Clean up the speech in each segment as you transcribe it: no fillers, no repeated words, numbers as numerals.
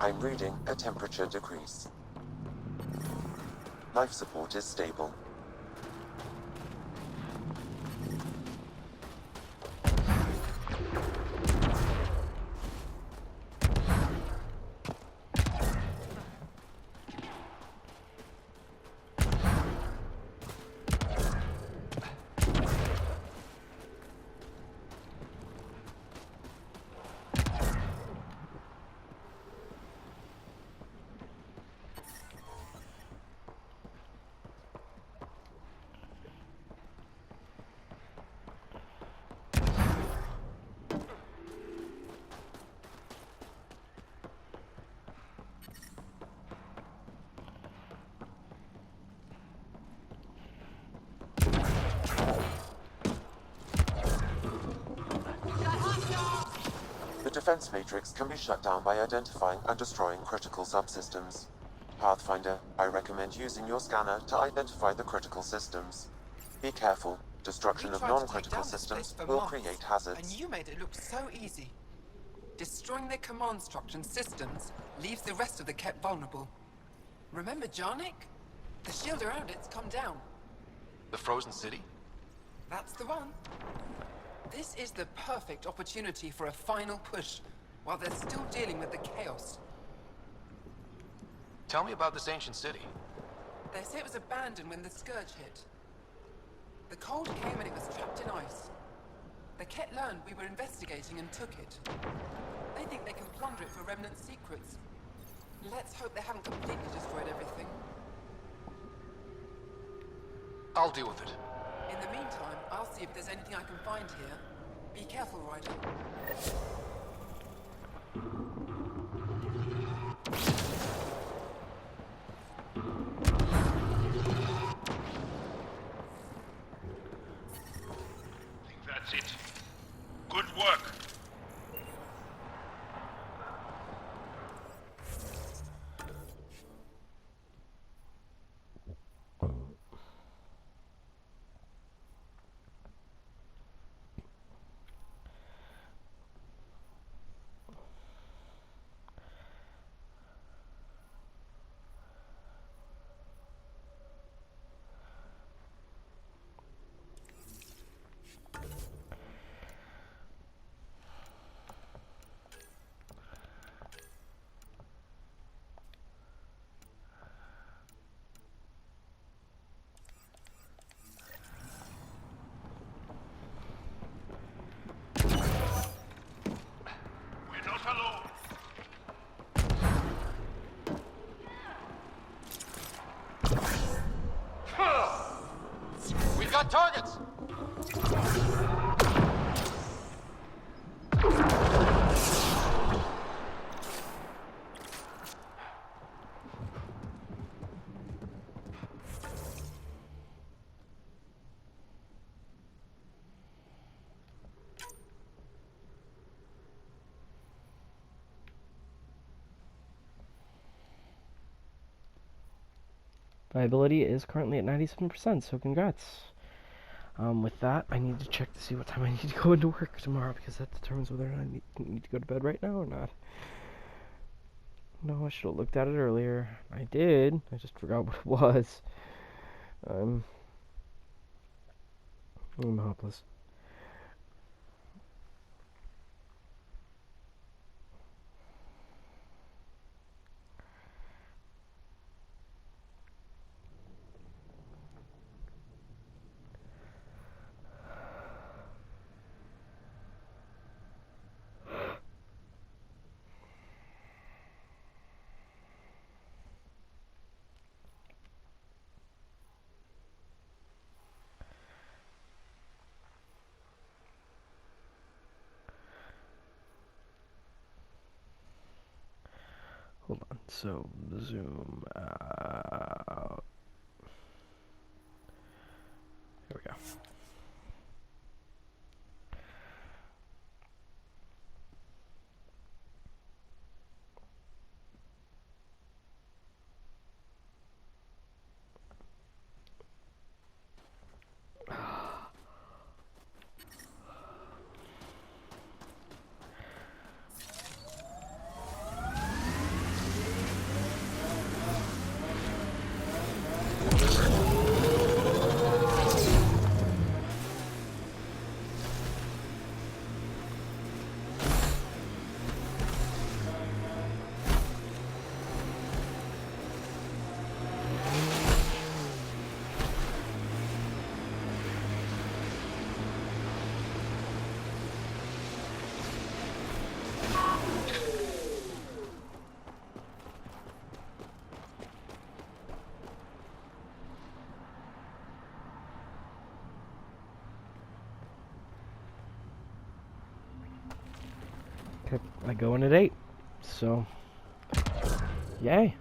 I'm reading a temperature decrease. Life support is stable. The defense matrix can be shut down by identifying and destroying critical subsystems. Pathfinder, I recommend using your scanner to identify the critical systems. Be careful. Destruction of non-critical systems will create hazards. And you made it look so easy. Destroying their command structure and systems leaves the rest of the Kett vulnerable. Remember Jarnik? The shield around it's come down. The frozen city? That's the one. This is the perfect opportunity for a final push, while they're still dealing with the chaos. Tell me about this ancient city. They say it was abandoned when the Scourge hit. The cold came and it was trapped in ice. The Kett learned we were investigating and took it. They think they can plunder it for remnant secrets. Let's hope they haven't completely destroyed everything. I'll deal with it. In the meantime, I'll see if there's anything I can find here. Be careful, Ryder. I think that's it. Good work. We've got targets! Viability is currently at 97%, so congrats. With that, I need to check to see what time I need to go into work tomorrow, because that determines whether or not I need to go to bed right now or not. No, I should have looked at it earlier. I did. I just forgot what it was. I'm hopeless. Hold on, so zoom out. There we go. I go in at 8. So, yay.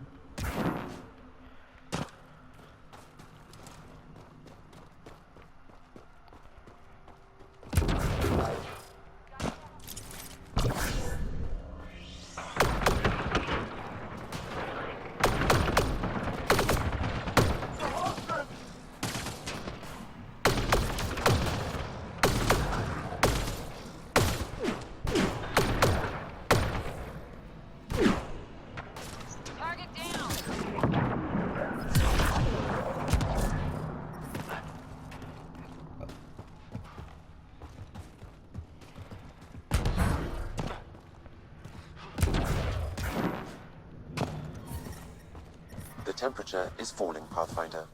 The temperature is falling, Pathfinder.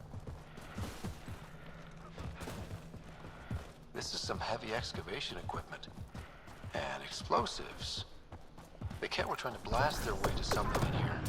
This is some heavy excavation equipment. And explosives. They can't were trying to blast their way to something in here.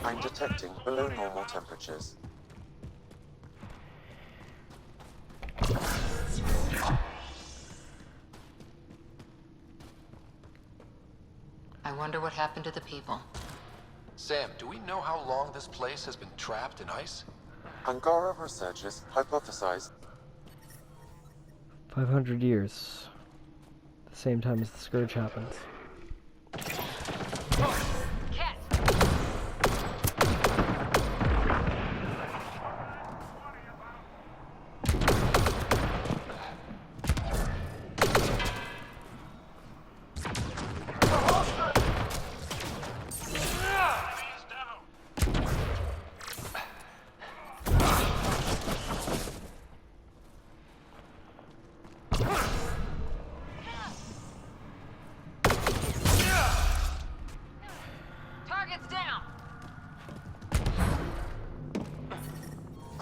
I'm detecting below normal temperatures. I wonder what happened to the people. Sam, do we know how long this place has been trapped in ice? Angara researchers hypothesize 500 years. The same time as the Scourge happens.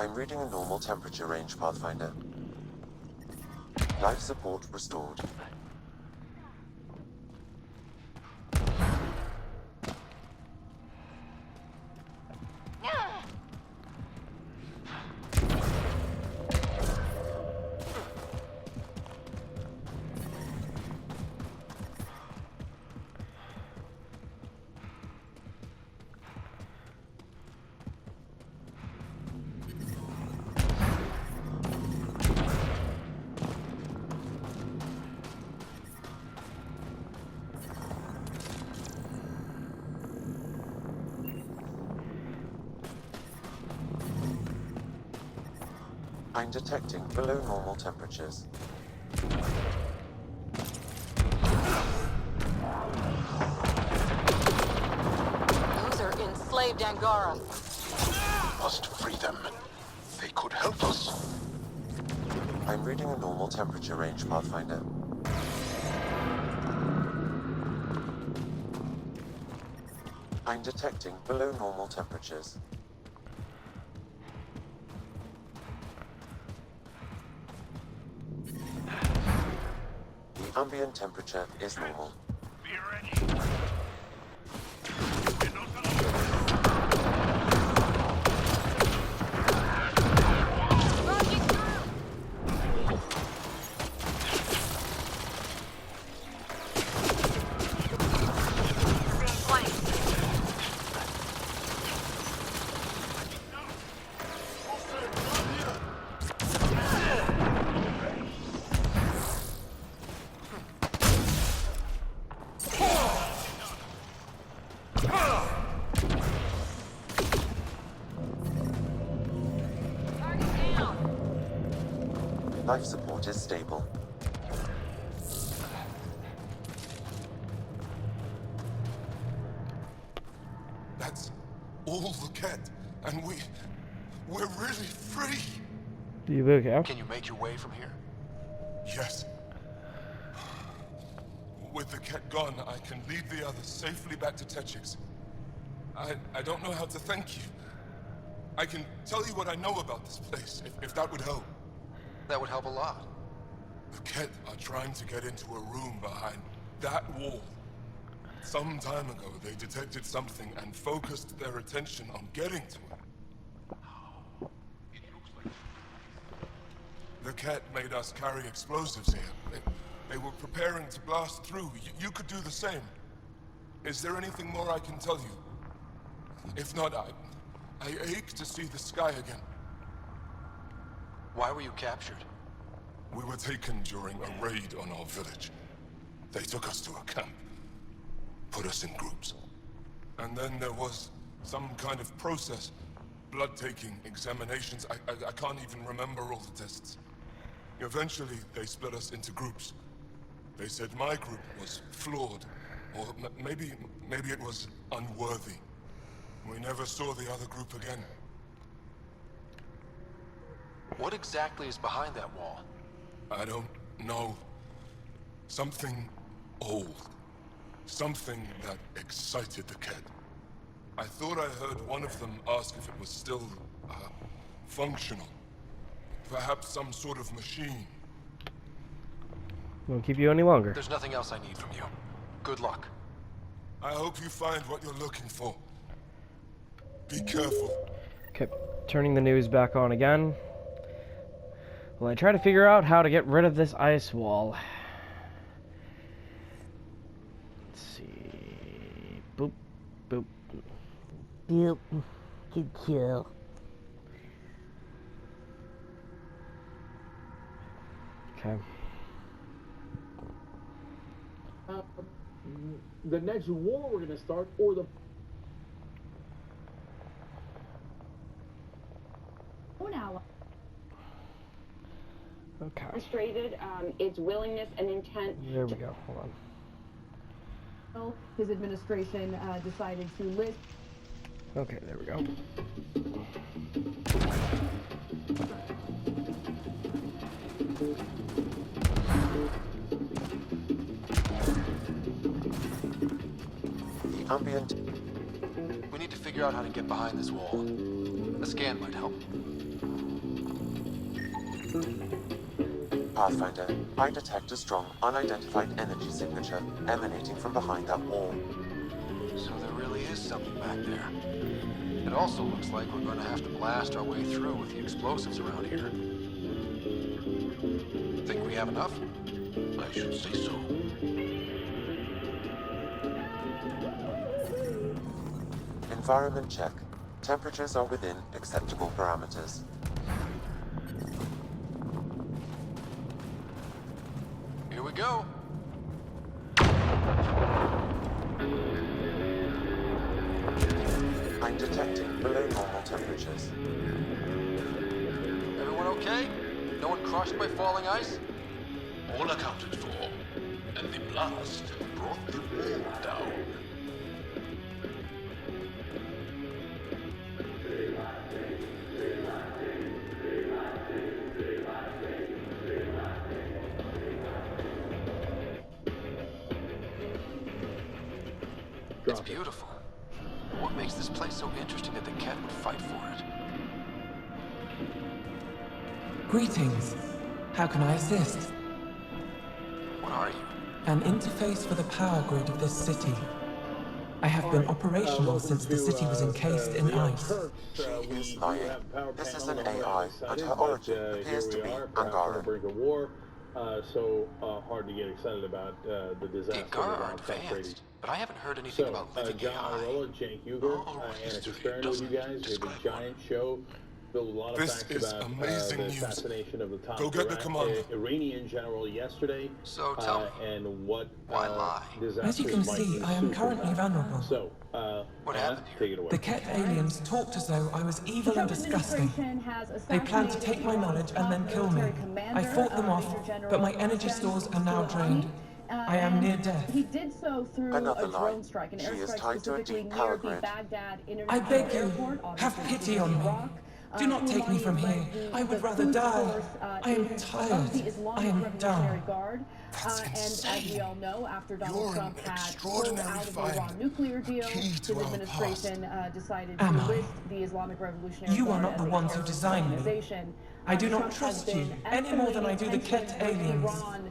I'm reading a normal temperature range, Pathfinder. Life support restored. I'm detecting below normal temperatures. Those are enslaved Angara. Must free them. They could help us. I'm reading a normal temperature range, Pathfinder. I'm detecting below normal temperatures. The ambient temperature is normal. Be ready. Life support is stable. That's all the cat, and we're really free. Do you look out? Can you make your way from here? Yes. With the cat gone, I can lead the others safely back to Techix. I don't know how to thank you. I can tell you what I know about this place, if that would help. That would help a lot. The Ket are trying to get into a room behind that wall. Some time ago, they detected something and focused their attention on getting to it. The Ket made us carry explosives here. They were preparing to blast through. You could do the same. Is there anything more I can tell you? If not, I ache to see the sky again. Why were you captured? We were taken during a raid on our village. They took us to a camp, put us in groups. And then there was some kind of process. Blood-taking, examinations, I can't even remember all the tests. Eventually, they split us into groups. They said my group was flawed, or maybe it was unworthy. We never saw the other group again. What exactly is behind that wall? I don't know. Something old. Something that excited the Ket. I thought I heard one of them ask if it was still, functional. Perhaps some sort of machine. Won't keep you any longer. There's nothing else I need from you. Good luck. I hope you find what you're looking for. Be careful. Okay, turning the news back on again. Well, I try to figure out how to get rid of this ice wall. Let's see. Boop, boop. Yep. Good kill. Okay. The next war we're gonna start, or the Okay. Demonstrated its willingness and intent. There we go. Hold on. His administration decided to list. Okay, there we go. The ambient. We need to figure out how to get behind this wall. A scan might help. Pathfinder, I detect a strong, unidentified energy signature emanating from behind that wall. So there really is something back there. It also looks like we're going to have to blast our way through with the explosives around here. Think we have enough? I should say so. Environment check. Temperatures are within acceptable parameters. Here we go. I'm detecting below normal temperatures. Everyone okay? No one crushed by falling ice? All accounted for, and the blast brought the wall down. It's beautiful. What makes this place so interesting that the Ket would fight for it? Greetings. How can I assist? What are you? An interface for the power grid of this city. I have been operational since the city was encased in ice. She is lying. This is an AI, and her origin appears to be Angara. So hard to get excited about the disaster. Angara are advanced, but I haven't heard anything about living John AI. Arola, Cenk Uygur, and Experiment with you guys. We have a giant show. Filled with a lot of This facts is about amazing the news. assassination of the top Go get the commander. Iranian general yesterday. So tell me, and what why lie? As you can see, I am currently vulnerable. So, What Anna, happened here? take it away. The Ket aliens talked as though I was evil and disgusting. They planned to take my knowledge and then kill me. I fought them off, but my energy stores are now drained. I am near death. He did so through Another a drone strike, an She is airstrike tied to a specifically deep power near the grid. Baghdad I International beg you, Airport. have obviously pity in on me. Iraq. Do not take me from here. I would rather die. I am tired. The Islamic I am Revolutionary done. Guard. And as we all know, after Donald Trump had pulled out of the Iran nuclear deal, his administration decided to list the Islamic Revolutionary You Guard are not as the a ones who terrorist designed me. organization. I do not Trump has trust you been any more than I do the escalating Ket tensions with aliens. Iran,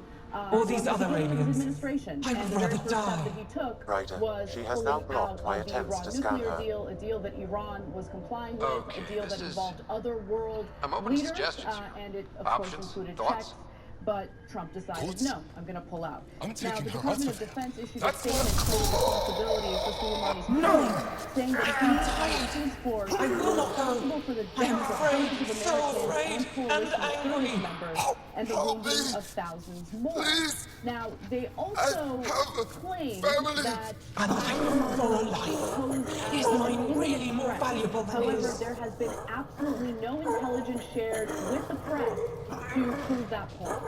Or these from the other beginning of his aliens. administration. I would And the very rather first step die. that he took Ryder, was she has pulling now out blocked my of the attempts Iran to scan nuclear her. deal, a deal that Iran was complying with, Okay, a deal this that is- involved other world I'm open to leaders, suggestions here. and it of Options? course included Thoughts? checks. But Trump decided, Thoughts? no, I'm going to pull out. I'm Now, taking the her Department out of of here. Defense issued a That's statement what- claiming responsibility for Soleimani's killing, saying that he and his force I will were not go. responsible for the I am deaths of afraid, hundreds of so Americans afraid, and coalition and angry. service members, and the Help wounding me. of thousands more. Please. Now, they also have a claim family. that And life for a life. Is mine really more valuable than However, his? there has been absolutely no intelligence shared with the press to prove that point.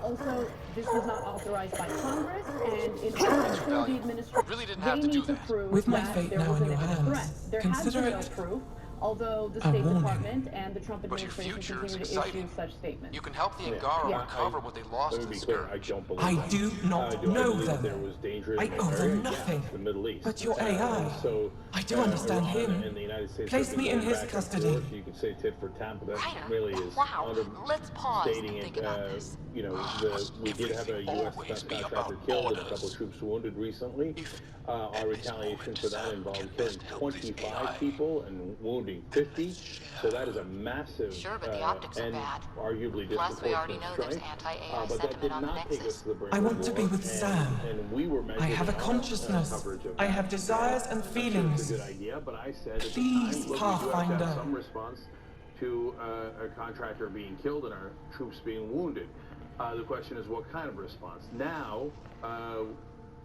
Also, this was not authorized by Congress, and in order for the administration, Really didn't they have to do need to that. prove With my that fate there now was in an your imminent hands, threat. There has consider been no it proof, although the a State warning. Department and the Trump But your administration future is continue to issue exciting. such statements. You can help the Angara Yeah. recover what they lost Let in me the be clear, I scourge. don't believe I that. do not Do I know believe them. there was danger in I that owe them area? nothing. Yes, the Middle East. But your AI. So I do understand Iran him. and the United States Place have been me in going his back and custody. forth. You could say tit for tat, but that Ryder, really is wow. Let's pause and understating think it. about this. You know, we did have a U.S. defense contractor killed and a couple of troops wounded recently. Our retaliation for that involved killing 25 people and wounding 50. So that is a massive Sure, but the optics are and bad. arguably Plus, we already disproportionate know there's strike. anti-AI But that sentiment did on the not take Nexus. us to the brink I of want to be war, with Sam. and we were I have a measured on, consciousness. coverage of I that. have desires and I'm not sure feelings. it's a good idea, but I said at Please, the time, look, we do have to Pathfinder. have some response to a contractor being killed and our troops being wounded. The question is, what kind of response? Now,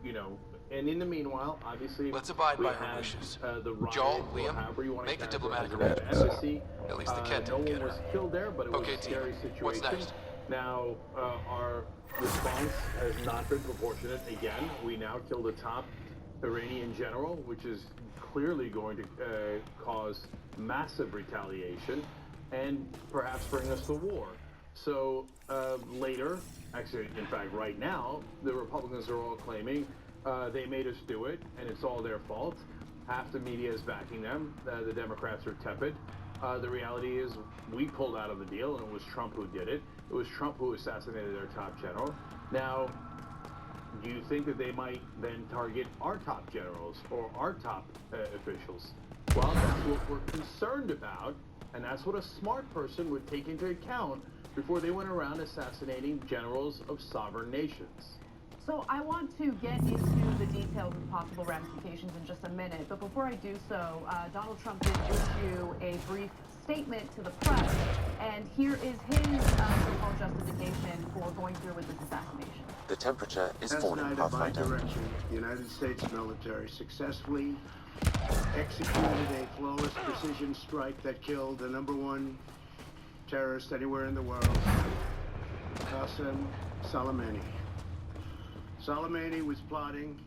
you know, and in the meanwhile, obviously, Let's abide we by her had, wishes. the riot, Joel, or Liam, however you want make to the diplomatic characterize it, at the embassy. At least the Ket No didn't one get was her. killed there, but it was Okay, a team. scary situation. What's next? Now, our response has not been proportionate. Again, we now killed a top Iranian general, which is clearly going to cause massive retaliation and perhaps bring us to war. So later, actually, in fact, right now, the Republicans are all claiming they made us do it, and it's all their fault. Half the media is backing them. The Democrats are tepid. The reality is we pulled out of the deal, and it was Trump who did it. It was Trump who assassinated their top general. Now, do you think that they might then target our top generals or our top officials? Well, that's what we're concerned about, and that's what a smart person would take into account before they went around assassinating generals of sovereign nations. So I want to get into the details and possible ramifications in just a minute, but before I do so, Donald Trump did issue a brief statement to the press, and here is his so-called justification for going through with this assassination. The temperature is Last falling, night, at my Pathfinder. direction, the United States military successfully executed a flawless precision strike that killed the #1 terrorist anywhere in the world, Qasem Soleimani. Soleimani was plotting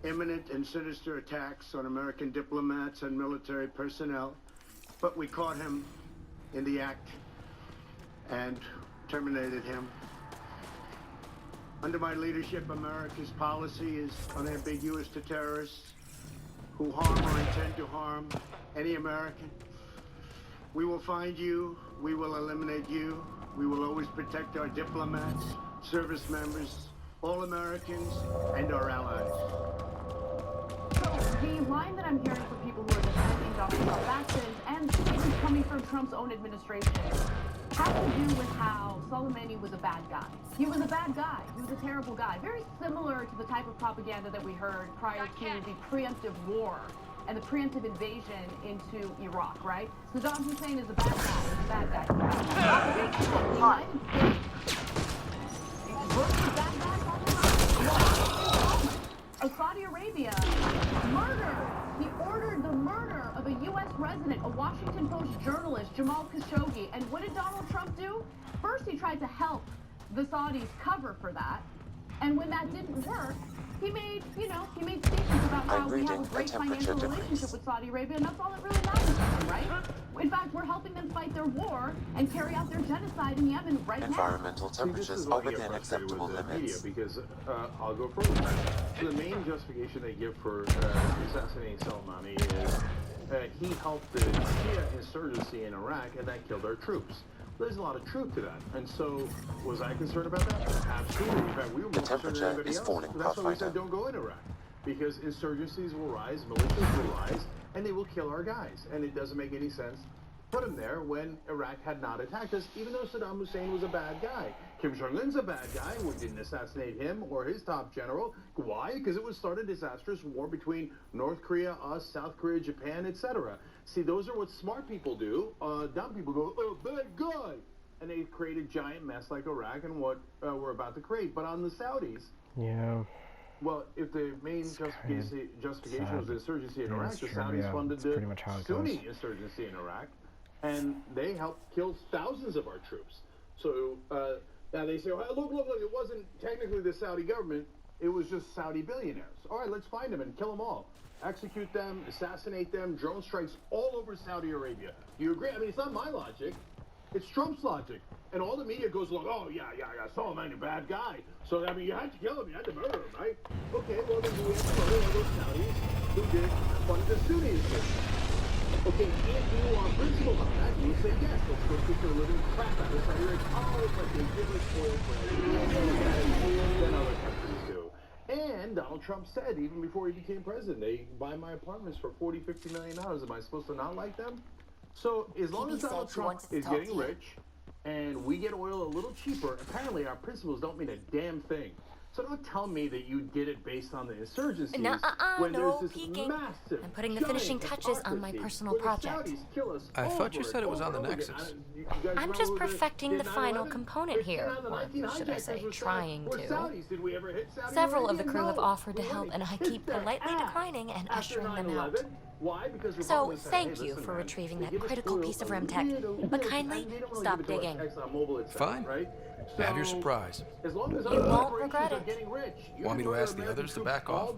imminent and sinister attacks on American diplomats and military personnel, but we caught him in the act and terminated him. Under my leadership, America's policy is unambiguous to terrorists who harm or intend to harm any American. We will find you, we will eliminate you, we will always protect our diplomats, service members, all Americans, and our allies. So the line that I'm hearing from people who are defending Donald Trump's actions, and statements coming from Trump's own administration, have to do with how Soleimani was a bad guy. He was a bad guy. He was a terrible guy. Very similar to the type of propaganda that we heard prior to the preemptive war and the preemptive invasion into Iraq, right? Saddam Hussein is a bad guy. He's a bad guy. The United States versus bad guys all the time. Saudi Arabia he ordered the murder of a U.S. resident, a Washington Post journalist, Jamal Khashoggi. And what did Donald Trump do? First, he tried to help the Saudis cover for that. And when that didn't work, he made statements about how we have a great financial relationship with Saudi Arabia, and that's all that really matters to him, right? In fact, fight their war and carry out their genocide in Yemen right now. Environmental See, this temperatures is are why I get within frustrated acceptable with the media, limits. because I'll go further. So the main justification they give for assassinating Soleimani is he helped the Shia insurgency in Iraq, and that killed our troops. There's a lot of truth to that. And so, was I concerned about that? Absolutely. In fact, we were more concerned than temperature anybody is else. falling, That's why we Pathfinder. said don't go in Iraq. Because insurgencies will rise, militias will rise, and they will kill our guys. And it doesn't make any sense to put them there when Iraq had not attacked us, even though Saddam Hussein was a bad guy. Kim Jong-un's a bad guy. We didn't assassinate him or his top general. Why? Because it would start a disastrous war between North Korea, us, South Korea, Japan, etc. See, those are what smart people do. Dumb people go, oh, bad guy. And they create a giant mess like Iraq and what we're about to create. But on the Saudis, Yeah. well, if the main justification was the insurgency in Yeah, Iraq, it's the true, Saudis yeah. funded That's the pretty much how it Sunni goes. insurgency in Iraq, and they helped kill thousands of our troops. So now they say, oh, look, it wasn't technically the Saudi government, it was just Saudi billionaires. All right, let's find them and kill them all. Execute them, assassinate them, drone strikes all over Saudi Arabia. Do you agree? I mean, it's not my logic. It's Trump's logic. And all the media goes along, oh, yeah, Soleimani, a bad guy. So, I mean, you had to kill him, you had to murder him, right? Okay, well, then we have to murder all those Saudis who did fund the Sunni insurgency. Okay, if you are principled on that, you would say, yes, let's go kick the living crap out of Saudi Arabia. Oh, but they give us oil for everything than other countries do. And Donald Trump said, even before he became president, they buy my apartments for $40, $50 million. Am I supposed to not like them? So, as long as Donald Trump is getting rich, and we get oil a little cheaper, apparently our principles don't mean a damn thing. So don't tell me that you did it based on the insurgencies when no there's this peeking. massive, I'm putting the finishing touches on my personal project. I thought you said it was on the Nexus. I'm just perfecting the final component here. Or should I say, trying to. Several of the crew have offered to help, and I keep politely declining and ushering them out. So, thank you for retrieving that critical piece of REM tech, but kindly stop digging. Fine. Add your surprise. As long as You won't regret it. Want me to ask the others to back off?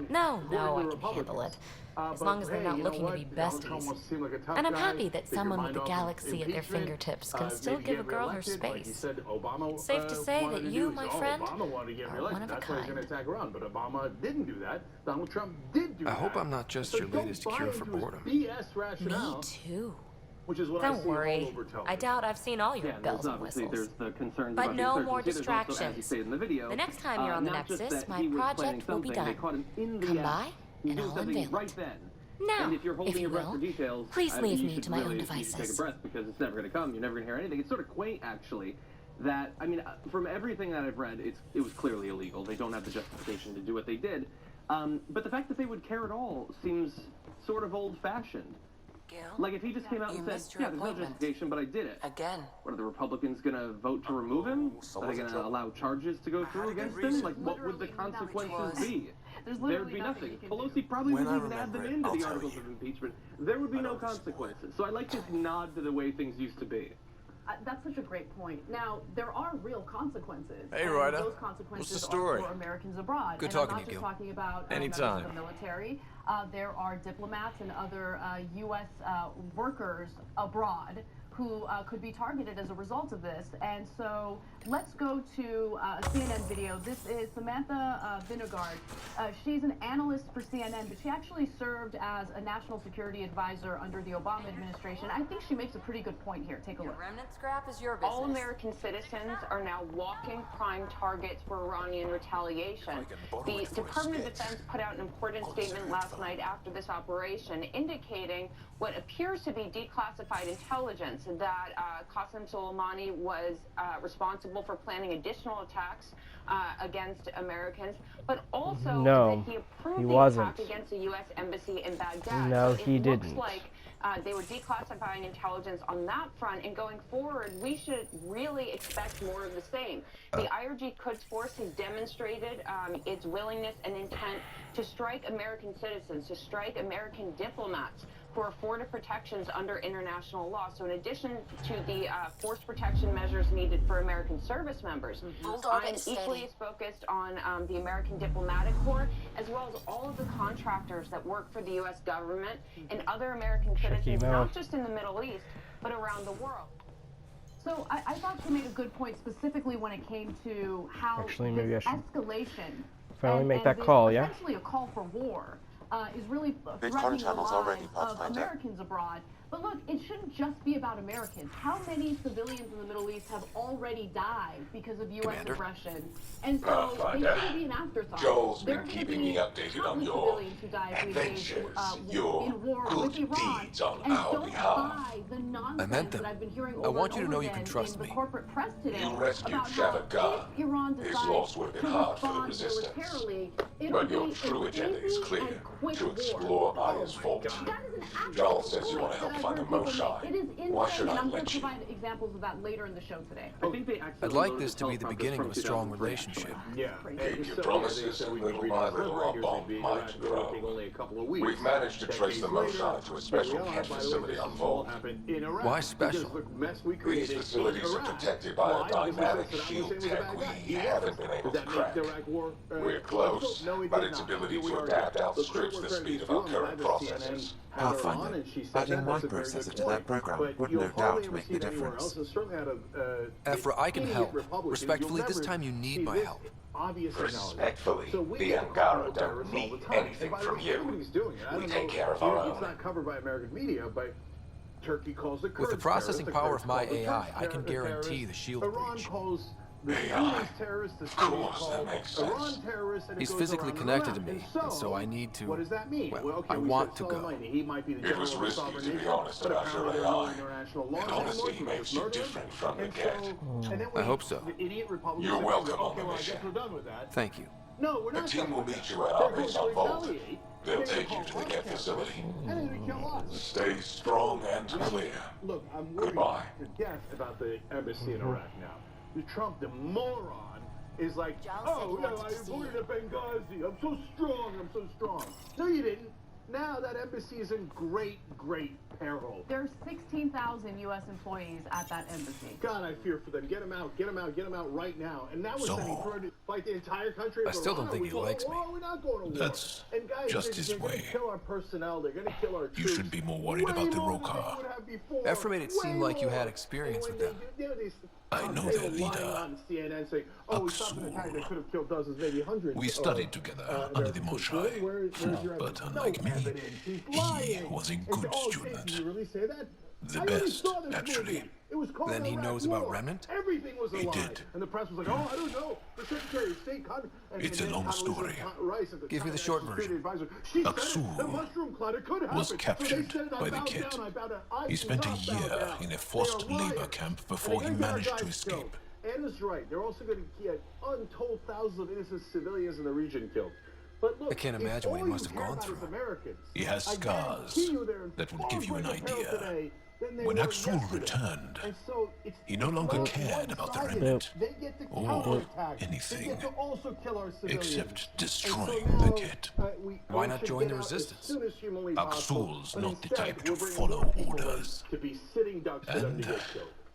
No, I can handle it. As long as they're not looking to be besties. And I'm happy that someone with the galaxy at their fingertips can still give a girl her space. It's safe to say that you, my friend, are one of a kind. But Obama didn't do that. Donald Trump did do that. I hope I'm not just your latest cure for boredom. Me too. Which is what Don't worry. I doubt I've seen all your bells and whistles. But no more distractions. The next time you're on the Nexus, my project will be done. Come by, and I'll unveil it. Now, if you will, please leave me to my own devices. Take a breath, because it's never going to come. You're never going to hear anything. It's sort of quaint, actually. That, I mean, from everything that I've read, it was clearly illegal. They don't have the justification to do what they did. But the fact that they would care at all seems sort of old-fashioned. Like, if he just came out and said, yeah, there's no justification, but I did it. Again. What, are the Republicans going to vote to remove him? Are they going to allow charges to go through against him? Like, what would the consequences be? There'd be nothing. Pelosi probably wouldn't even add them into the articles of impeachment. There would be no consequences. So I like this nod to the way things used to be. That's such a great point. Now, there are real consequences. Hey, Ryder. Those consequences What's the story? are for Americans abroad. Good and talking I'm to you, not just talking about Anytime. members of the military. There are diplomats and other U.S. Workers abroad who could be targeted as a result of this. And so let's go to a CNN video. This is Samantha Vinogard. She's an analyst for CNN, but she actually served as a national security advisor under the Obama administration. I think she makes a pretty good point here. Take a look. Remnant scrap is your business. All American citizens are now walking prime targets for Iranian retaliation. The Department of Defense put out an important statement last night after this operation indicating what appears to be declassified intelligence that Qasem Soleimani was responsible for planning additional attacks against Americans, but also that he approved the attack against the U.S. Embassy in Baghdad. No, so he didn't. Looks like they were declassifying intelligence on that front, and going forward, we should really expect more of the same. The IRG Quds Force has demonstrated its willingness and intent to strike American citizens, to strike American diplomats. for afforded protections under international law. So in addition to the force protection measures needed for American service members, I'm equally as focused on the American Diplomatic Corps, as well as all of the contractors that work for the U.S. government and other American citizens, not just in the Middle East, but around the world. So I thought she made a good point, specifically when it came to how this escalation finally make that call, yeah? Essentially a call for war is really Bitcoin threatening the channels lives already, of Pathfinder. Americans abroad. But look, it shouldn't just be about Americans. How many civilians in the Middle East have already died because of U.S. aggression? And so they shouldn't be an afterthought. Joel's been keeping me updated on your adventures, your good deeds on our behalf. I meant them. I want you to know you can trust me. You rescued Shavagar. His loss would have been hard for the resistance. But your true agenda is clear, to explore Aya's vault. Joel says you want to help find the Moshai. Why should I let you? Provide examples of that later in the show today. I'd like this to be the beginning of a strong relationship. Yeah. Keep your promises, and little by little our bond might grow. We've managed to trace the Moshai to a special camp facility on Vault. Why special? These facilities are protected by a dynamic shield tech we haven't been able to crack. We're close, but its ability to adapt outstrips the speed of our current processors. Pathfinder, adding my processor to that program would no doubt make the difference. Ephra, I can help. Respectfully, this time you need my help. Respectfully, the Angara don't need anything from you. We take care of our own. It's not covered by American media, but Turkey calls the Kurds With the processing power of my terrorists, AI, I can guarantee the shield Iran breach. calls the AI. terrorists, the Of course, that makes sense. Iran terrorists, and it He's goes physically around connected to and me, around. and so I need to... What does that mean? Well, okay, I we want said to go. Soleimani. He might be the It was general of risky, sovereign to be nation, honest, but about your apparently AI. international law And doesn't honestly, work he with makes you murder. different from the And get. so- and then I we- hope so. The idiot Republicans You're say, welcome on okay, the well, I guess mission. we're done with that. Thank you. No, we're The not team done will with meet that. you at They're our going base to on Vault. retaliate. They'll They're take gonna you to call the Geth us facility. And they're going to kill us. Stay strong and clear. Look, I'm worried Goodbye. to death about the embassy in Iraq now. The Trump, the moron, is like, oh, no, I avoided at Benghazi. I'm so strong. I'm so strong. No, you didn't. Now that embassy is in great, great peril. There's 16,000 U.S. employees at that embassy. God, I fear for them. Get them out. Get them out. Get them out right now. And now we're sending through like the entire country. I still don't think he likes me. We're not going to war. That's and guys, just they're his going to way. kill our personnel. They're going to kill our troops. You should be more worried about the Rokar. Ephra made it seem like you had experience with them. I know their leader, CNN saying, oh, we stopped an attack that could have killed dozens, maybe hundreds. We studied together under the Moshai. But unlike me, he was a good student. Did you really say that? The best, actually. It was called Then he Iraq knows War. about Remnant? Everything was a He lie. did. And the press was like, oh, I don't know. The Secretary of State... It's a long story. Give me the short version. Aksul was captured by the Kett. He spent a year in a forced labor camp before he managed to escape. Anna's right. They're also going to get untold thousands of innocent civilians in the region killed. But look, I can't imagine what he must have gone through. He has scars that would give you an idea. When Aksul returned, he no longer cared about the remnant or anything except destroying the Kett. Why not join the resistance? Aksul's not the type to follow orders. And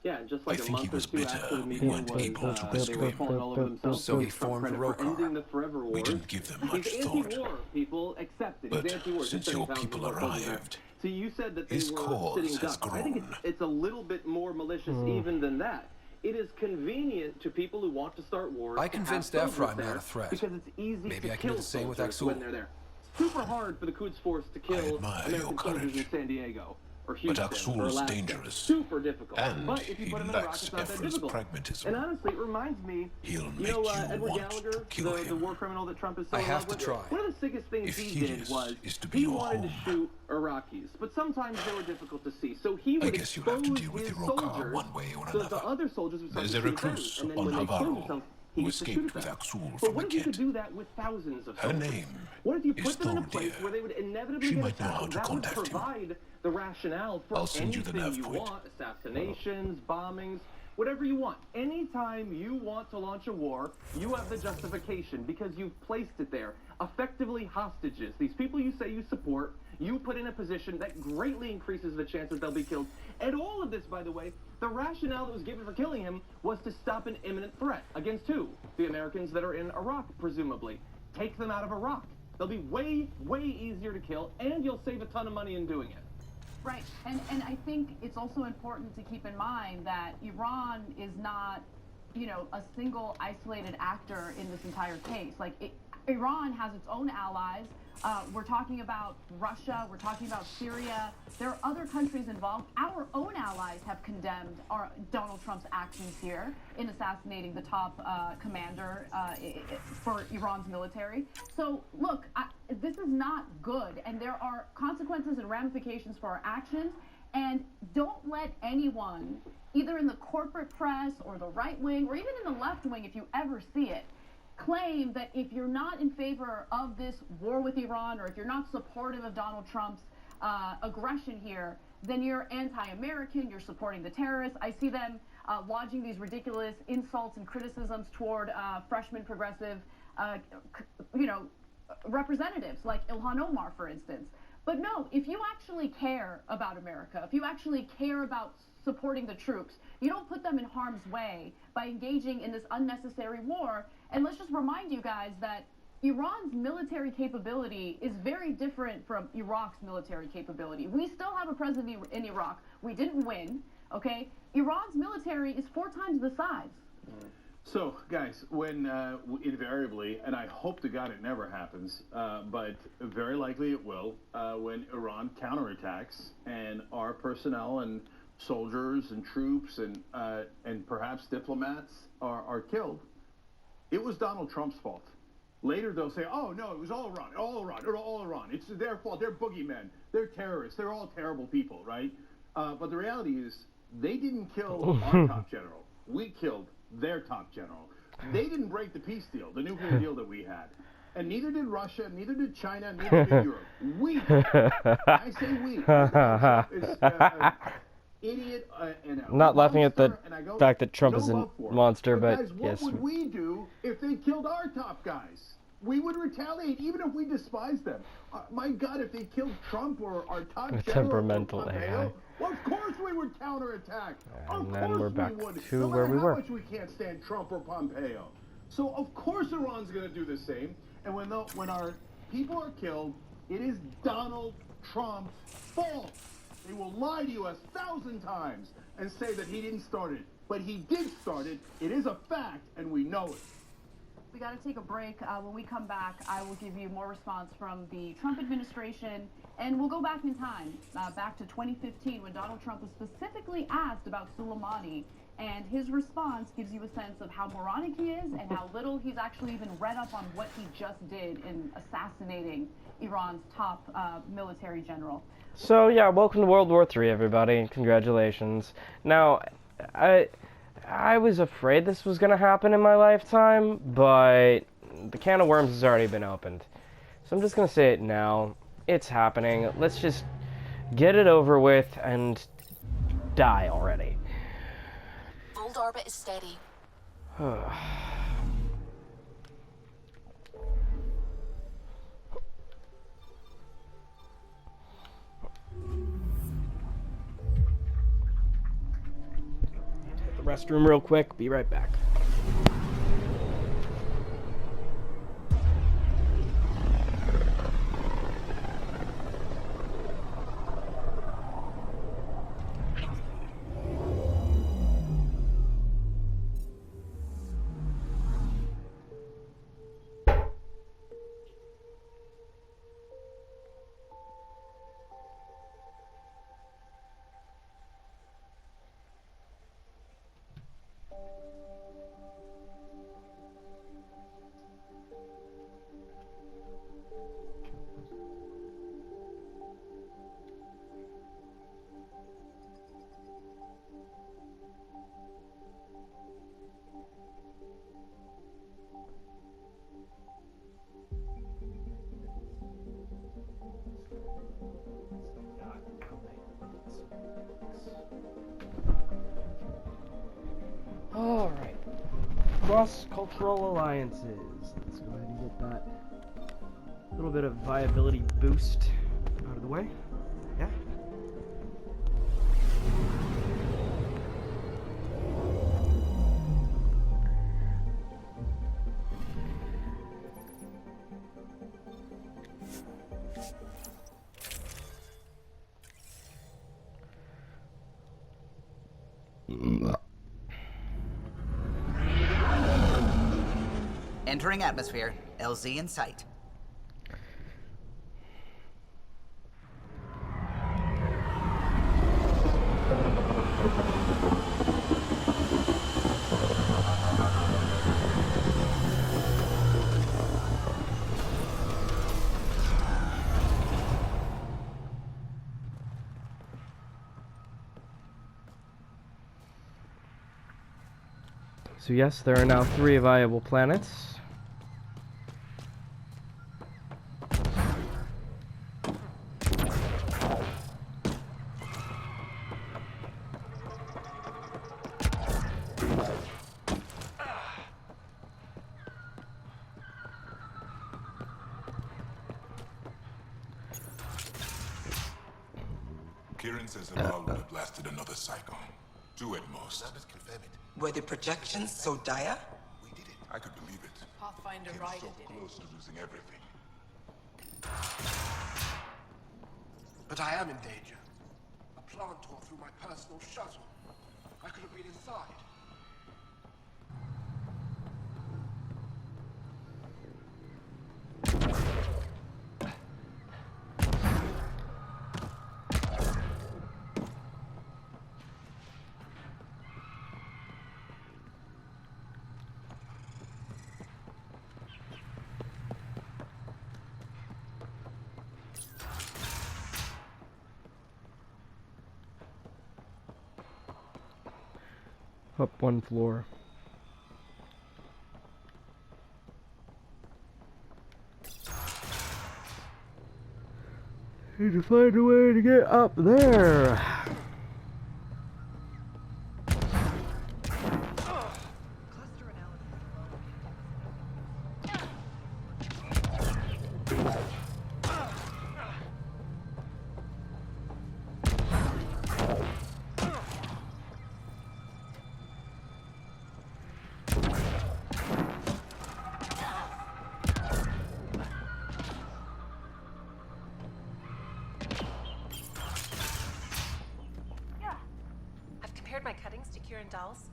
Yeah, just like I a think he month or was two bitter after the we meeting weren't was, able to they rescue were him. falling all over themselves. So he Trump formed credit the for Rokar. ending the forever war. We didn't give them much He's thought. anti-war. People accept it. But He's anti-war. since your people arrived, so you said that they his were cause sitting has ducks. I think grown. it's a little bit more malicious even than that. It is convenient to people who want to start wars. I to have convinced soldiers Ephra I'm there not a threat. because it's easy Maybe to I can do kill the same with soldiers Aksul. when they're there. Super hard for the Quds Force to kill admire your American soldiers in courage. San Diego or But Houston or Aksul's Alaska. dangerous. Super difficult. And but if you he put him in Iraq, lacks it's not that Ephra's difficult. pragmatism. And honestly, it reminds me, He'll you make know, you Edward want Gallagher, to kill the him. war criminal that Trump is so I in have love to with? try. One of the sickest things If he his did was is to be he your wanted to home. shoot Iraqis, but sometimes they were difficult to see. So he I would guess you'll have to expose deal with his the Rokar soldiers one way or so that the another. other soldiers would start There's to a shoot them, recluse and then on when they killed Navarro themselves, he who used to shoot escaped at with them. Aksul But from the what if you could Kett. do that with thousands of Her soldiers? name What if you is put them in a place Thorndeer. where they would inevitably She get might know how attacked? to That would contact him. provide the rationale for I'll send you the anything nav you point. want. Assassinations, bombings, whatever you want. Anytime you want to launch a war, you have the justification because you've placed it there. Effectively hostages. These people you say you support, you put in a position that greatly increases the chances they'll be killed. And all of this, by the way, the rationale that was given for killing him was to stop an imminent threat. Against who? The Americans that are in Iraq, presumably. Take them out of Iraq. They'll be way, way easier to kill, and you'll save a ton of money in doing it. Right, and I think it's also important to keep in mind that Iran is not, you know, a single isolated actor in this entire case. Like, Iran has its own allies. We're talking about Russia, we're talking about Syria. There are other countries involved. Our own allies have condemned Donald Trump's actions here in assassinating the top commander for Iran's military. So, look, this is not good, and there are consequences and ramifications for our actions, and don't let anyone, either in the corporate press or the right wing, or even in the left wing, if you ever see it, claim that if you're not in favor of this war with Iran, or if you're not supportive of Donald Trump's aggression here, then you're anti-American, you're supporting the terrorists. I see them lodging these ridiculous insults and criticisms toward freshman progressive, representatives, like Ilhan Omar, for instance. But no, if you actually care about America, if you actually care about supporting the troops, you don't put them in harm's way by engaging in this unnecessary war. And let's just remind you guys that Iran's military capability is very different from Iraq's military capability. We still have a president in Iraq. We didn't win, okay? Iran's military is 4 times the size. So, guys, when invariably, and I hope to God it never happens, but very likely it will, when Iran counterattacks and our personnel and soldiers and troops and perhaps diplomats are killed, it was Donald Trump's fault. Later they'll say, oh no, it was all Iran. It's their fault. They're boogeymen. They're terrorists. They're all terrible people, right? But the reality is they didn't kill our top general. We killed their top general. They didn't break the peace deal, the nuclear deal that we had. And neither did Russia, neither did China, neither did Europe. We did. I say we. Idiot and a not laughing at the go, fact that Trump is a monster, but guys, yes. What would we do if they killed our top guys? We would retaliate, even if we despise them. My God, if they killed Trump or our top general, temperamental Pompeo, well, of course we would counterattack. And of then course we're back we would. to no where matter we how were. much we can't stand Trump or Pompeo. So of course Iran's going to do the same. And when our people are killed, it is Donald Trump's fault. They will lie to you 1,000 times and say that he didn't start it. But he did start it. It is a fact, and we know it. We got to take a break. When we come back, I will give you more response from the Trump administration, and we'll go back in time, back to 2015, when Donald Trump was specifically asked about Soleimani, and his response gives you a sense of how moronic he is and how little he's actually even read up on what he just did in assassinating Iran's top military general. So yeah, welcome to World War III, everybody. Congratulations. Now, I was afraid this was going to happen in my lifetime, but the can of worms has already been opened. So I'm just going to say it now. It's happening. Let's just get it over with and die already. Old orbit is steady. Restroom real quick, be right back. Alright. Cross-cultural alliances. Let's go ahead and get that little bit of viability boost out of the way. Yeah. Entering atmosphere. LZ in sight. So yes, there are now 3 viable planets. Kieran says Amal would have lasted another cycle. 2 at most. Were the projections so dire? We did it. I could believe it. Pathfinder Came Ryder so did close to losing everything. But I am in danger. A plant tore through my personal shuttle. I could have been inside. Up 1 floor. Need to find a way to get up there. My cuttings to Kieran Dolls.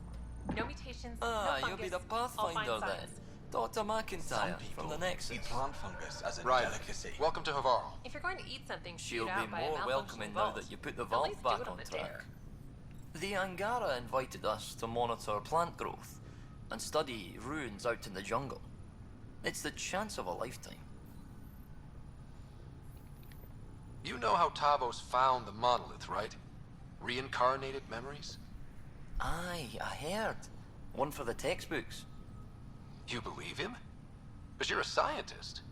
No mutations, Ah, no fungus, you'll be the all fine Pathfinder then. science. Dr. McIntyre from the Nexus. Plant fungus as a Right. delicacy. Welcome to Havarl. If you're going to eat something She'll spewed be out by a more malfunctioning welcoming now vault, that you put the at vault least do back it on the track. dare. The Angara invited us to monitor plant growth and study ruins out in the jungle. It's the chance of a lifetime. You know how Tavos found the monolith, right? Reincarnated memories? Aye, I heard. One for the textbooks. You believe him? But you're a scientist.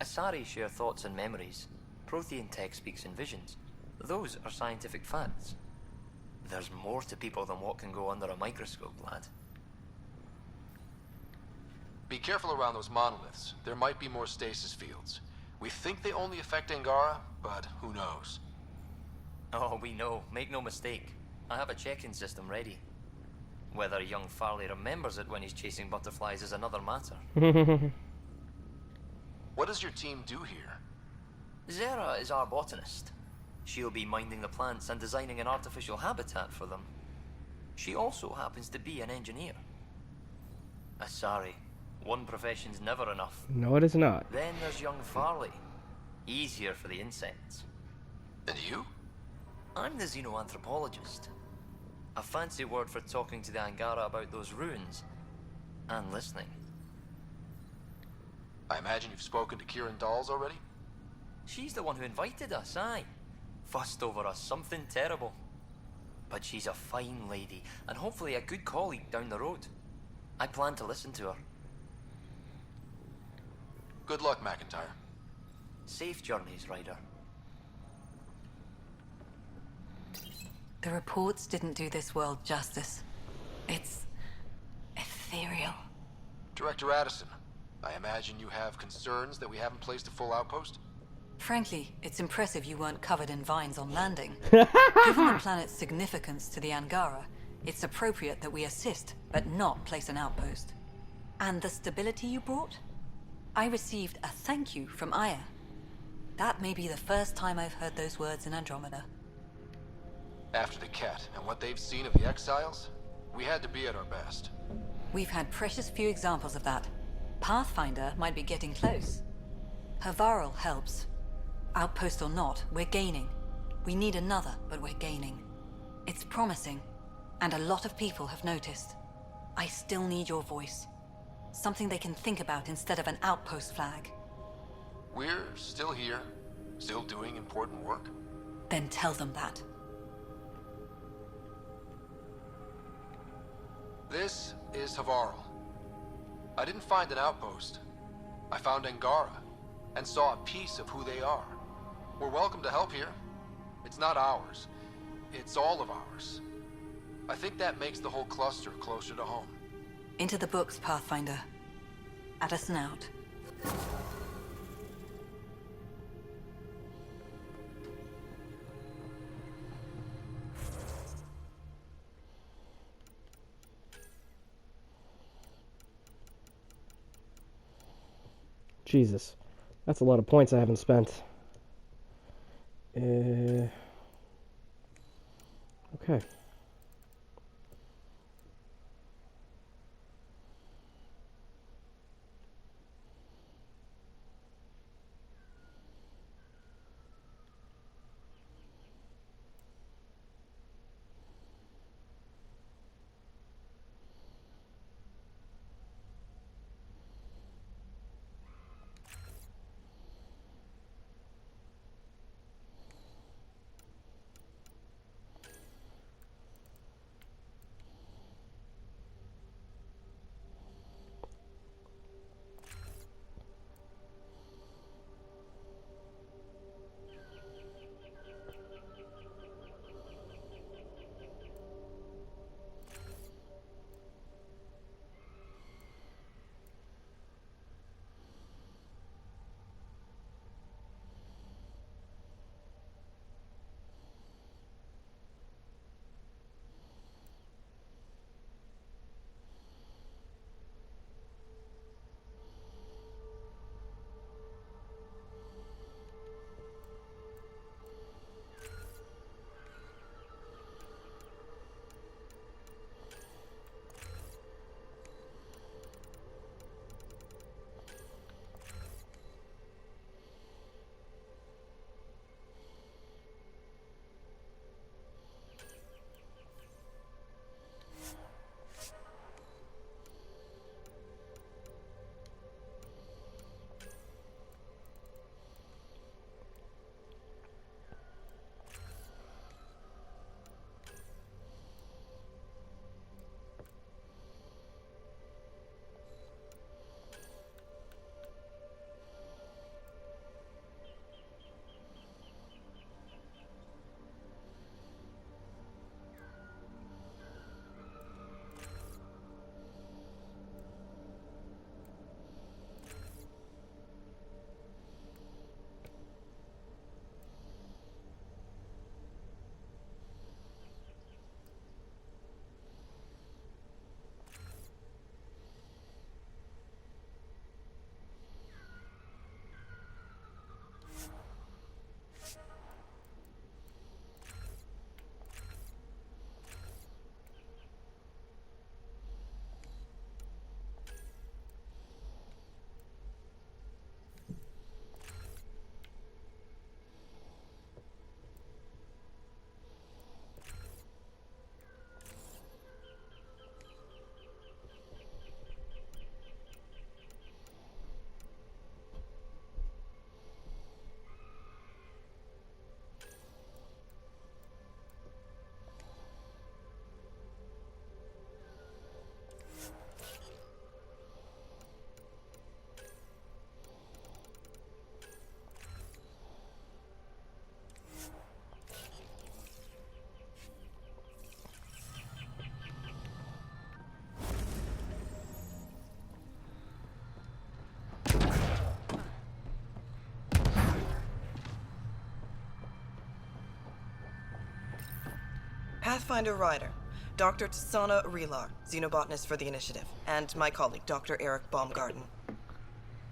Asari share thoughts and memories. Prothean tech speaks in visions. Those are scientific facts. There's more to people than what can go under a microscope, lad. Be careful around those monoliths. There might be more stasis fields. We think they only affect Angara, but who knows? Oh, we know. Make no mistake. I have a check-in system ready. Whether young Farley remembers it when he's chasing butterflies is another matter. What does your team do here? Zera is our botanist. She'll be minding the plants and designing an artificial habitat for them. She also happens to be an engineer. Asari, one profession's never enough. No, it is not. Then there's young Farley. Easier for the insects. And you? I'm the xenoanthropologist. A fancy word for talking to the Angara about those ruins and listening. I imagine you've spoken to Kieran Dolls already? She's the one who invited us, aye. Fussed over us something terrible. But she's a fine lady, and hopefully a good colleague down the road. I plan to listen to her. Good luck, McIntyre. Safe journeys, Ryder. The reports didn't do this world justice. It's ethereal. Director Addison, I imagine you have concerns that we haven't placed a full outpost? Frankly, it's impressive you weren't covered in vines on landing. Given the planet's significance to the Angara, it's appropriate that we assist, but not place an outpost. And the stability you brought? I received a thank you from Aya. That may be the first time I've heard those words in Andromeda. After the Cat and what they've seen of the Exiles, we had to be at our best. We've had precious few examples of that. Pathfinder might be getting close. Havarl helps. Outpost or not, we're gaining. We need another, but we're gaining. It's promising, and a lot of people have noticed. I still need your voice. Something they can think about instead of an outpost flag. We're still here, still doing important work. Then tell them that. This is Havarl. I didn't find an outpost. I found Angara, and saw a piece of who they are. We're welcome to help here. It's not ours. It's all of ours. I think that makes the whole cluster closer to home. Into the books, Pathfinder. At us and out. Jesus. That's a lot of points I haven't spent. Okay. Pathfinder Ryder, Dr. Tsana Relar, xenobotanist for the Initiative, and my colleague, Dr. Eric Baumgarten.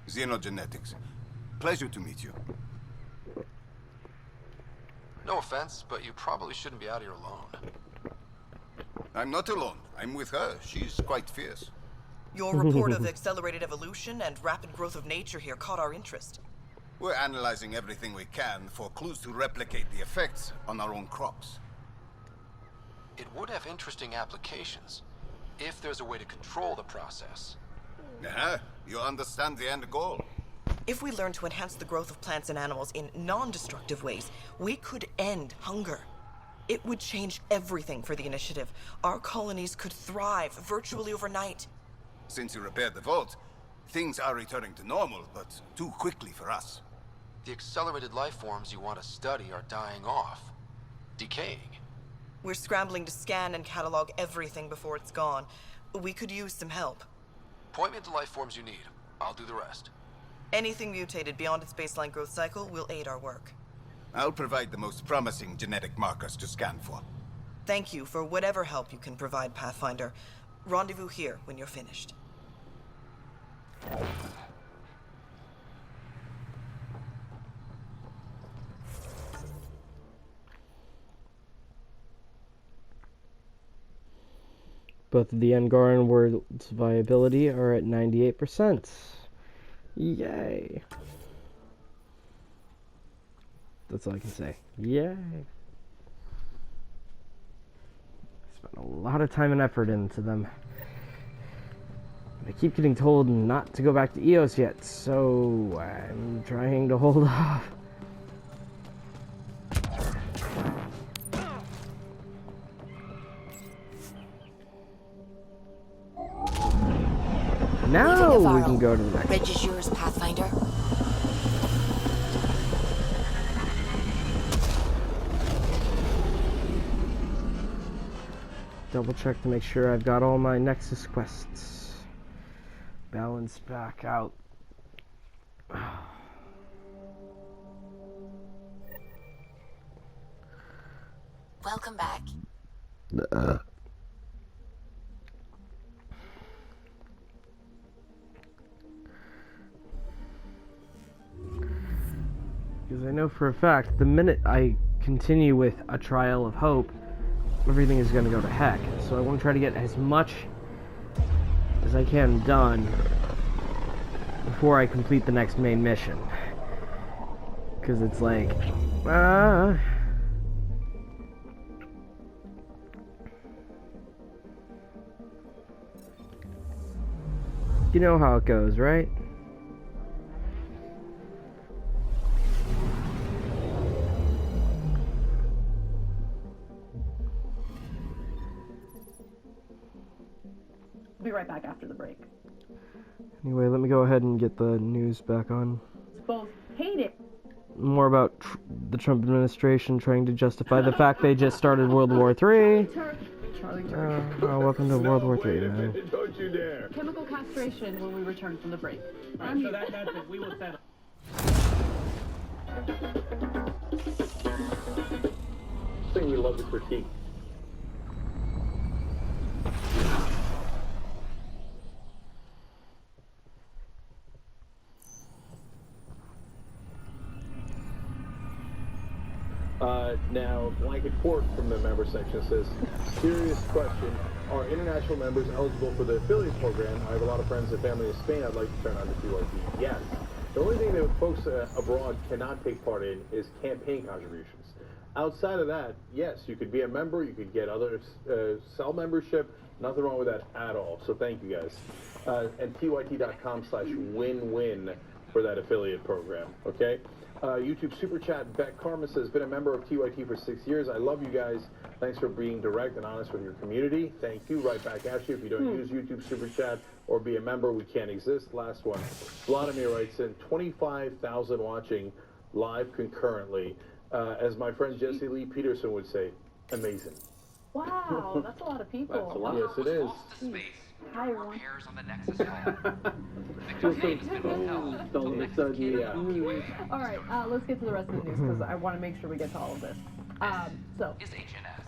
Xenogenetics. Pleasure to meet you. No offense, but you probably shouldn't be out here alone. I'm not alone. I'm with her. She's quite fierce. Your report of accelerated evolution and rapid growth of nature here caught our interest. We're analyzing everything we can for clues to replicate the effects on our own crops. It would have interesting applications, if there's a way to control the process. You understand the end goal. If we learn to enhance the growth of plants and animals in non-destructive ways, we could end hunger. It would change everything for the Initiative. Our colonies could thrive virtually overnight. Since you repaired the vault, things are returning to normal, but too quickly for us. The accelerated life forms you want to study are dying off, decaying. We're scrambling to scan and catalog everything before it's gone. We could use some help. Point me to life forms you need. I'll do the rest. Anything mutated beyond its baseline growth cycle will aid our work. I'll provide the most promising genetic markers to scan for. Thank you for whatever help you can provide, Pathfinder. Rendezvous here when you're finished. Both of the Angaran world's viability are at 98%. Yay. That's all I can say. Yay. Spent a lot of time and effort into them. I keep getting told not to go back to EOS yet, so I'm trying to hold off. Now we can go to the next. Bridge is yours, Pathfinder. Double check to make sure I've got all my Nexus quests balanced back out. Welcome back. Because I know for a fact, the minute I continue with a trial of hope, everything is going to go to heck. So I want to try to get as much as I can done before I complete the next main mission. Because it's like, you know how it goes, right? Be right back after the break. Anyway, let me go ahead and get the news back on. Both hate it. More about the Trump administration trying to justify the fact they just started World War III. Charlie Welcome to World War III, man. Don't you dare. Chemical castration when we return from the break. Right, so that's it. We will settle. Thing we love to critique. Now, blanket quote from the member section says, serious question, are international members eligible for the affiliate program? I have a lot of friends and family in Spain. I'd like to turn on to PYT. Yes. The only thing that folks abroad cannot take part in is campaign contributions. Outside of that, yes, you could be a member, you could get other cell membership, nothing wrong with that at all. So thank you guys. And tyt.com/win-win for that affiliate program, okay? YouTube Super Chat, Beck Karma says, been a member of TYT for 6 years. I love you guys. Thanks for being direct and honest with your community. Thank you. Right back at you. If you don't use YouTube Super Chat or be a member, we can't exist. Last one. Vladimir writes in, 25,000 watching live concurrently. As my friend Jesse Lee Peterson would say, amazing. Wow, that's a lot of people. That's a lot. Yes, it is. Hi, everyone. All right, let's get to the rest of the news because I want to make sure we get to all of this. So, Is HNS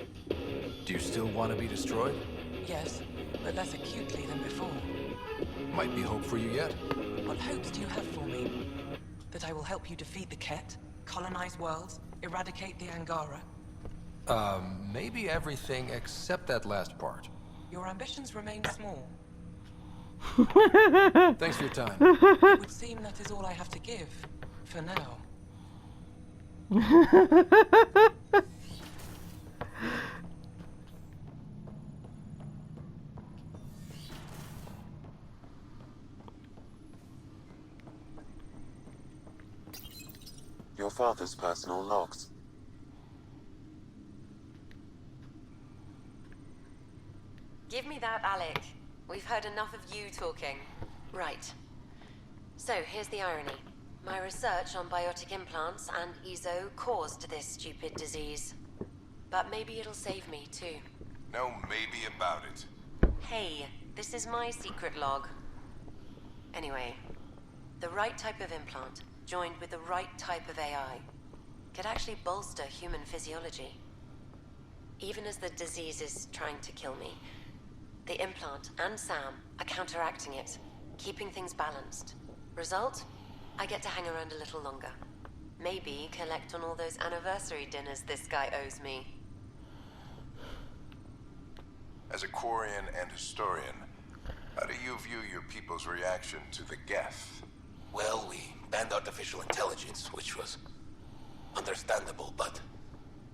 Do you still want to be destroyed? Yes, but less acutely than before. Might be hope for you yet. What hopes do you have for me? That I will help you defeat the Ket, colonize worlds, eradicate the Angara? Maybe everything except that last part. Your ambitions remain small. Thanks for your time. It would seem that is all I have to give, for now. Your father's personal logs. Give me that, Alec. We've heard enough of you talking. Right. So, here's the irony. My research on biotic implants and EZO caused this stupid disease. But maybe it'll save me, too. No maybe about it. Hey, this is my secret log. Anyway, the right type of implant, joined with the right type of AI, could actually bolster human physiology. Even as the disease is trying to kill me, the implant and Sam are counteracting it, keeping things balanced. Result? I get to hang around a little longer. Maybe collect on all those anniversary dinners this guy owes me. As a Quarian and historian, how do you view your people's reaction to the Geth? Well, we banned artificial intelligence, which was understandable, but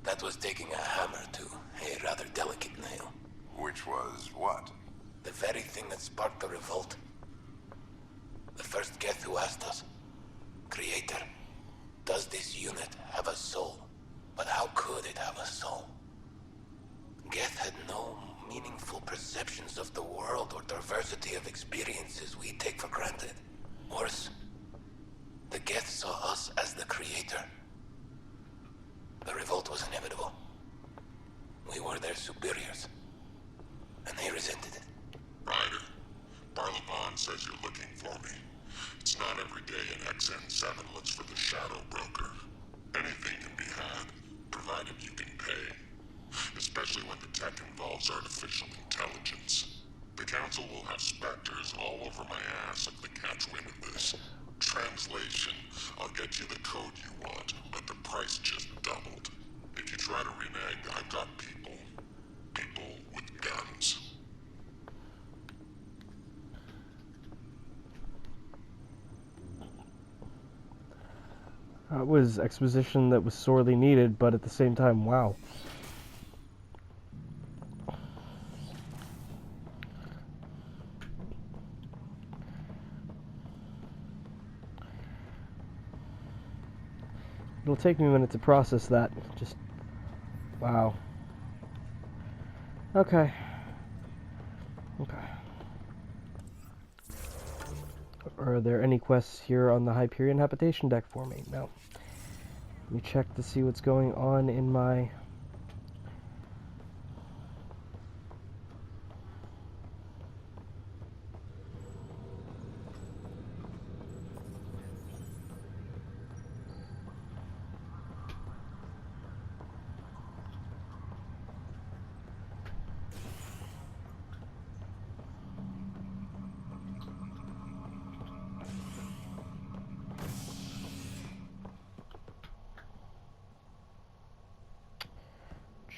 that was taking a hammer to a rather delicate nail. Which was what? The very thing that sparked the revolt. The first Geth who asked us, Creator, does this unit have a soul? But how could it have a soul? Geth had no meaningful perceptions of the world or diversity of experiences we take for granted. Worse, the Geth saw us as the Creator. The revolt was inevitable. We were their superiors, and they resented it. Ryder, Barlaban says you're looking for me. It's not every day an XN7 looks for the Shadow Broker. Anything can be had, provided you can pay. Especially when the tech involves artificial intelligence. The Council will have specters all over my ass if they catch wind of this. Translation, I'll get you the code you want, but the price just doubled. If you try to renege, I've got people. People with guns. That was exposition that was sorely needed, but at the same time, wow. It'll take me a minute to process that. Just, wow. Okay. Okay. Are there any quests here on the Hyperion habitation deck for me? No. Let me check to see what's going on in my...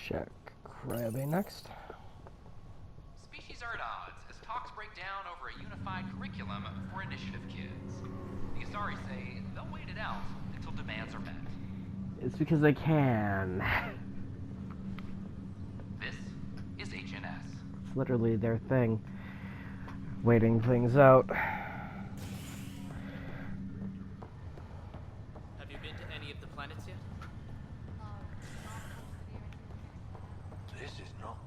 Check Crabbe next. Species are at odds as talks break down over a unified curriculum for initiative kids. The Asari say they'll wait it out until demands are met. It's because they can. This is HNS. It's literally their thing. Waiting things out. Have you been to any of the planets yet? This is not